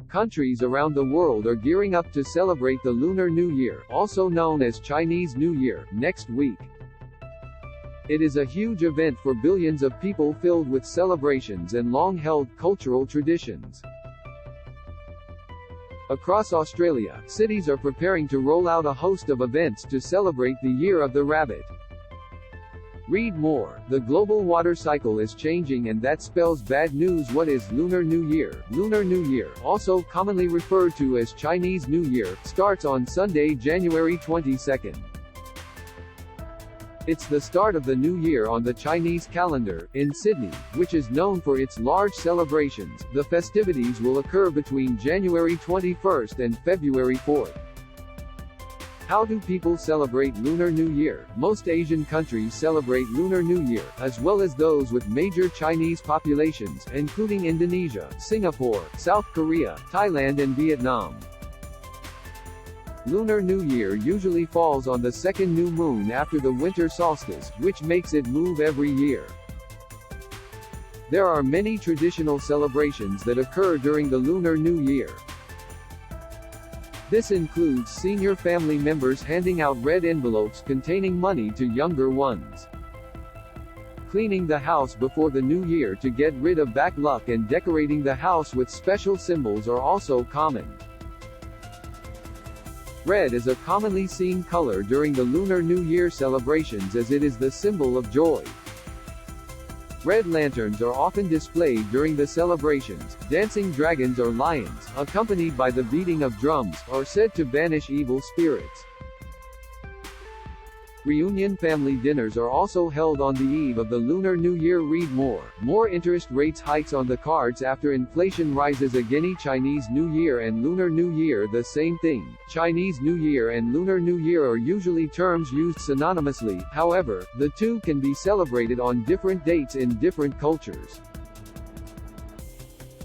Countries around the world are gearing up to celebrate the Lunar New Year, also known as Chinese New Year, next week. It is a huge event for billions of people filled with celebrations and long-held cultural traditions. Across Australia, cities are preparing to roll out a host of events to celebrate the Year of the Rabbit. Read more. The global water cycle is changing, and that spells bad news. What is Lunar New Year? Lunar New Year, also commonly referred to as Chinese New Year, starts on Sunday, January 22nd. It's the start of the new year on the Chinese calendar. In Sydney, which is known for its large celebrations, the festivities will occur between January 21st and February 4th. How do people celebrate Lunar New Year? Most Asian countries celebrate Lunar New Year, as well as those with major Chinese populations, including Indonesia, Singapore, South Korea, Thailand and Vietnam. Lunar New Year usually falls on the second new moon after the winter solstice, which makes it move every year. There are many traditional celebrations that occur during the Lunar New Year. This includes senior family members handing out red envelopes containing money to younger ones. Cleaning the house before the new year to get rid of bad luck and decorating the house with special symbols are also common. Red is a commonly seen color during the Lunar New Year celebrations, as it is the symbol of joy. Red lanterns are often displayed during the celebrations. Dancing dragons or lions, accompanied by the beating of drums, are said to banish evil spirits. Reunion family dinners are also held on the eve of the Lunar New Year. Read more. More interest rates hikes on the cards after inflation rises again. Chinese New Year and Lunar New Year the same thing. Chinese New Year and Lunar New Year are usually terms used synonymously, however, the two can be celebrated on different dates in different cultures.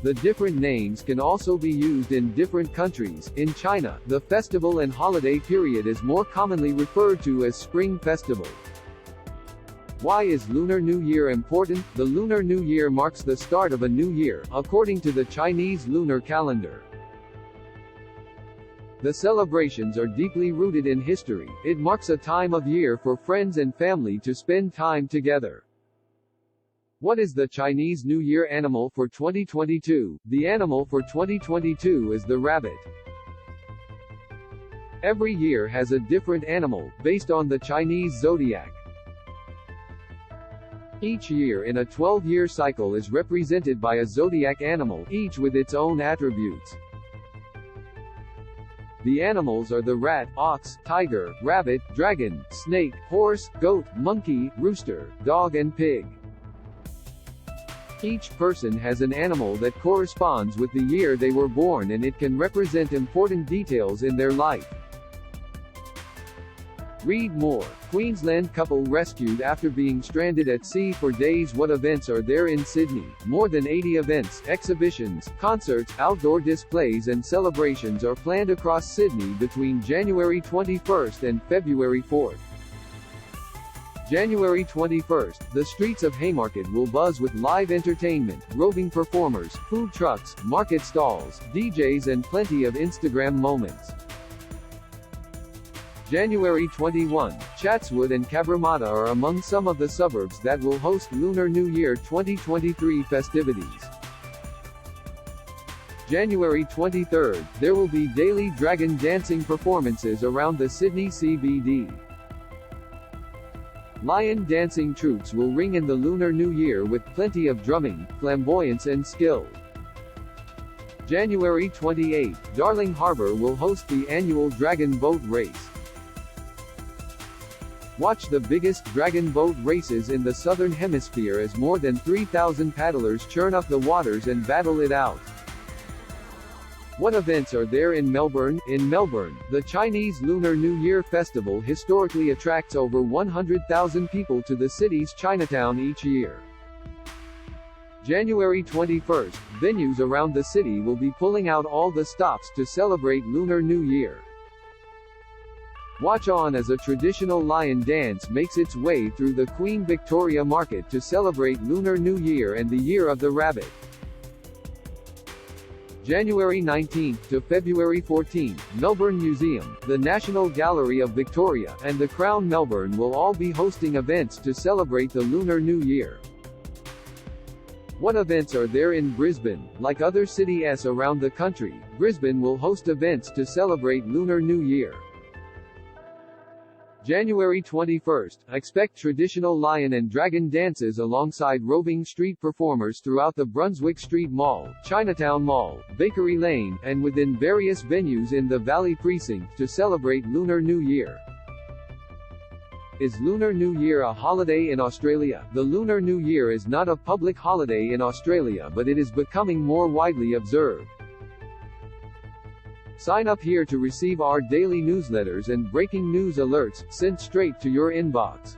The different names can also be used in different countries. In China, the festival and holiday period is more commonly referred to as Spring Festival. Why is Lunar New Year important? The Lunar New Year marks the start of a new year, according to the Chinese lunar calendar. The celebrations are deeply rooted in history. It marks a time of year for friends and family to spend time together. What is the Chinese New Year animal for 2022? The animal for 2022 is the rabbit. Every year has a different animal, based on the Chinese zodiac. Each year in a 12-year cycle is represented by a zodiac animal, each with its own attributes. The animals are the rat, ox, tiger, rabbit, dragon, snake, horse, goat, monkey, rooster, dog and pig. Each person has an animal that corresponds with the year they were born, and it can represent important details in their life. Read more. Queensland couple rescued after being stranded at sea for days. What events are there in Sydney? More than 80 events, exhibitions, concerts, outdoor displays and celebrations are planned across Sydney between January 21st and February 4th. January 21st, the streets of Haymarket will buzz with live entertainment, roving performers, food trucks, market stalls, DJs and plenty of Instagram moments. January 21, Chatswood and Cabramatta are among some of the suburbs that will host Lunar New Year 2023 festivities. January 23, there will be daily dragon dancing performances around the Sydney CBD. Lion dancing troupes will ring in the Lunar New Year with plenty of drumming, flamboyance and skill. January 28, Darling Harbour will host the annual Dragon Boat Race. Watch the biggest dragon boat races in the Southern Hemisphere as more than 3,000 paddlers churn up the waters and battle it out. What events are there in Melbourne? In Melbourne, the Chinese Lunar New Year Festival historically attracts over 100,000 people to the city's Chinatown each year. January 21st, venues around the city will be pulling out all the stops to celebrate Lunar New Year. Watch on as a traditional lion dance makes its way through the Queen Victoria Market to celebrate Lunar New Year and the Year of the Rabbit. January 19 to February 14, Melbourne Museum, the National Gallery of Victoria, and the Crown Melbourne will all be hosting events to celebrate the Lunar New Year. What events are there in Brisbane? Like other cities around the country, Brisbane will host events to celebrate Lunar New Year. January 21st, expect traditional lion and dragon dances alongside roving street performers throughout the Brunswick Street Mall, Chinatown Mall, Bakery Lane, and within various venues in the Valley Precinct to celebrate Lunar New Year. Is Lunar New Year a holiday in Australia? The Lunar New Year is not a public holiday in Australia, but it is becoming more widely observed. Sign up here to receive our daily newsletters and breaking news alerts sent straight to your inbox.